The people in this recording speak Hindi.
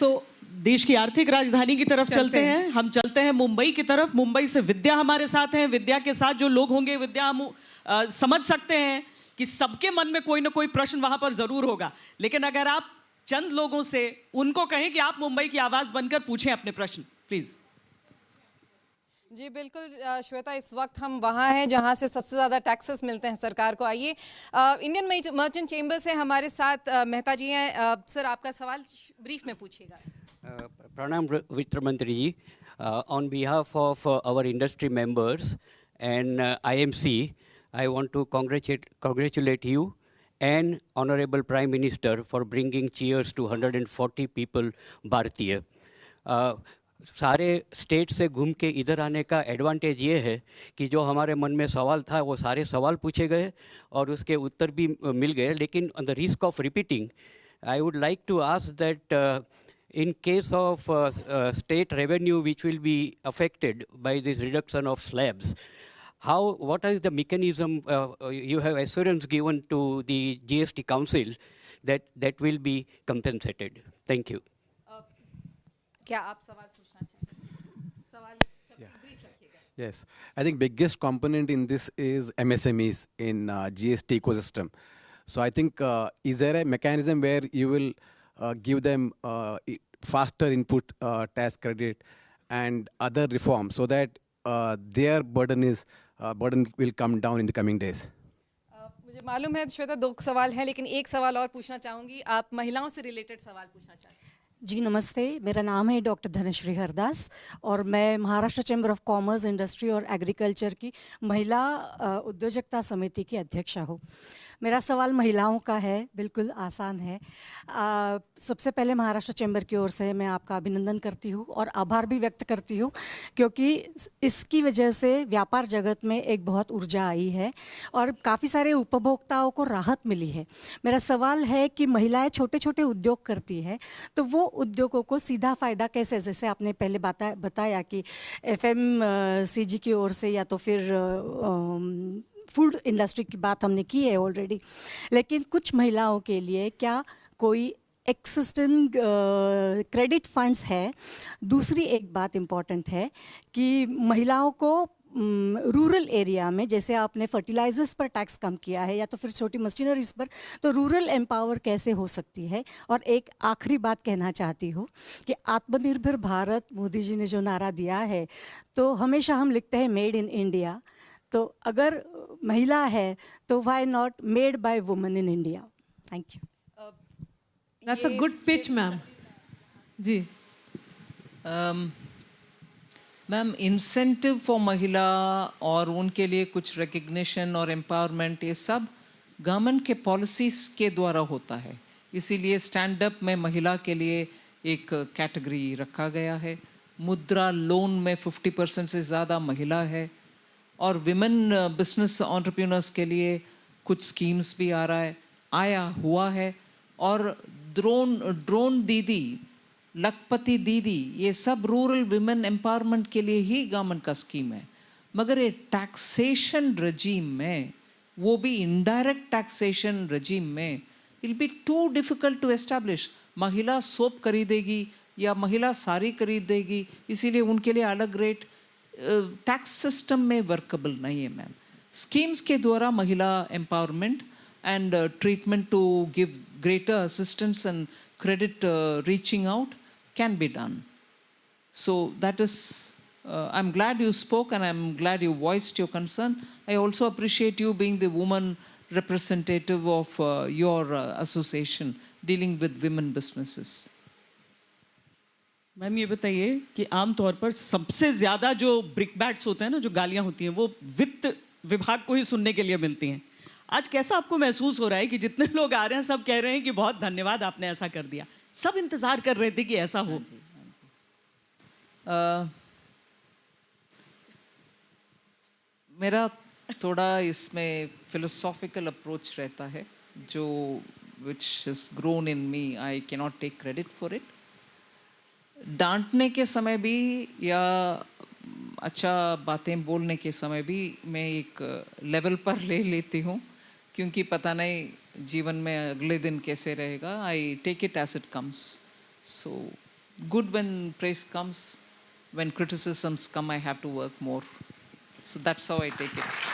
देश की आर्थिक राजधानी की तरफ चलते हैं। हम चलते हैं मुंबई की तरफ। मुंबई से विद्या हमारे साथ हैं। विद्या के साथ जो लोग होंगे, विद्या हम समझ सकते हैं कि सबके मन में कोई ना कोई प्रश्न वहां पर जरूर होगा, लेकिन अगर आप चंद लोगों से उनको कहें कि आप मुंबई की आवाज बनकर पूछें अपने प्रश्न, प्लीज। जी बिल्कुल श्वेता, इस वक्त हम वहाँ हैं जहाँ से सबसे ज़्यादा टैक्सेस मिलते हैं सरकार को। आइए, इंडियन मर्चेंट चेंबर से हमारे साथ मेहता जी हैं। सर, आपका सवाल ब्रीफ में पूछिएगा। Pranam Vitta Mantri ji, on behalf of our industry members and IMC, I want to congratulate you and Honorable Prime Minister for bringing cheers to 140 people Bharatiya. सारे स्टेट से घूम के इधर आने का एडवांटेज ये है कि जो हमारे मन में सवाल था वो सारे सवाल पूछे गए और उसके उत्तर भी मिल गए, लेकिन on the risk of repeating I would like to ask that in case of state revenue which will be affected by this reduction of slabs, what is the mechanism you have assurance given to the GST Council that will be compensated? Thank you. क्या आप सवाल पूछना चाहेंगे? सवाल ब्रीफ रखिएगा। Yes, I think biggest component in this is MSMEs in GST ecosystem. So I think is there a mechanism where you will give them faster input tax credit and other reforms so that their burden will come down in the coming days? मुझे मालूम है श्वेता, 2 सवाल हैं, लेकिन एक सवाल और पूछना चाहूँगी। आप महिलाओं से रिलेटेड सवाल पूछना चाहते हैं? जी नमस्ते, मेरा नाम है डॉक्टर धनश्री हरदास और मैं Maharashtra chamber of commerce, industry और एग्रीकल्चर की महिला उद्योजकता समिति की अध्यक्षा हूँ। मेरा सवाल महिलाओं का है, बिल्कुल आसान है। सबसे पहले महाराष्ट्र चैम्बर की ओर से मैं आपका अभिनंदन करती हूँ और आभार भी व्यक्त करती हूँ, क्योंकि इसकी वजह से व्यापार जगत में एक बहुत ऊर्जा आई है और काफ़ी सारे उपभोक्ताओं को राहत मिली है। मेरा सवाल है कि महिलाएं छोटे छोटे उद्योग करती हैं, तो वो उद्योगों को सीधा फ़ायदा कैसे, जैसे आपने पहले बताया कि FMCG की ओर से या तो फिर फूड इंडस्ट्री की बात हमने की है ऑलरेडी, लेकिन कुछ महिलाओं के लिए क्या कोई एक्सिस्टिंग क्रेडिट फंड्स है? दूसरी एक बात इम्पॉर्टेंट है कि महिलाओं को रूरल एरिया में, जैसे आपने फर्टिलाइजर्स पर टैक्स कम किया है या तो फिर छोटी मशीनरीज पर, तो रूरल एम्पावर कैसे हो सकती है? और एक आखिरी बात कहना चाहती हूँ कि आत्मनिर्भर भारत मोदी जी ने जो नारा दिया है, तो हमेशा हम लिखते हैं मेड इन इंडिया, तो अगर महिला है तो why not made by woman in India? Thank you. That's a good pitch ma'am. जी मैम, इंसेंटिव फॉर महिला और उनके लिए कुछ रिकग्निशन और एम्पावरमेंट, ये सब गवर्नमेंट के पॉलिसीज़ के द्वारा होता है। इसीलिए स्टैंड अप में महिला के लिए एक कैटेगरी रखा गया है। मुद्रा लोन में 50% से ज़्यादा महिला है और विमेन बिजनेस एंटरप्रेन्योर्स के लिए कुछ स्कीम्स भी आया हुआ है। और ड्रोन दीदी, लखपति दीदी, ये सब रूरल विमेन एम्पावरमेंट के लिए ही गवर्नमेंट का स्कीम है। मगर ये टैक्सेशन रजीम में, वो भी इनडायरेक्ट टैक्सेशन रजीम में, it be too difficult to establish. महिला सोप खरीदेगी या महिला साड़ी खरीदेगी, इसीलिए उनके लिए अलग रेट टैक्स सिस्टम में वर्कबल नहीं है मैम। स्कीम्स के द्वारा महिला empowerment and treatment to give greater assistance and credit reaching out can be done. So that is, I'm glad you spoke and I'm glad you voiced your concern. I also appreciate you being the woman representative of your association dealing with women businesses. Ma'am ये बताइए कि आमतौर पर सबसे ज़्यादा जो ब्रिकबैट्स होते हैं ना, जो गालियाँ होती हैं, वो वित्त विभाग को ही सुनने के लिए मिलती हैं। आज कैसा आपको महसूस हो रहा है कि जितने लोग आ रहे हैं सब कह रहे हैं कि बहुत धन्यवाद, आपने ऐसा कर दिया? सब इंतज़ार कर रहे थे कि ऐसा हो। मेरा थोड़ा इसमें फिलोसॉफिकल अप्रोच रहता है, जो which has grown in me. I cannot take credit for it. डांटने के समय भी या अच्छा बातें बोलने के समय भी मैं एक लेवल पर ले लेती हूँ, क्योंकि पता नहीं जीवन में अगले दिन कैसे रहेगा। I take it as it comes. So good when praise comes. When criticisms come, I have to work more. So that's how I take it.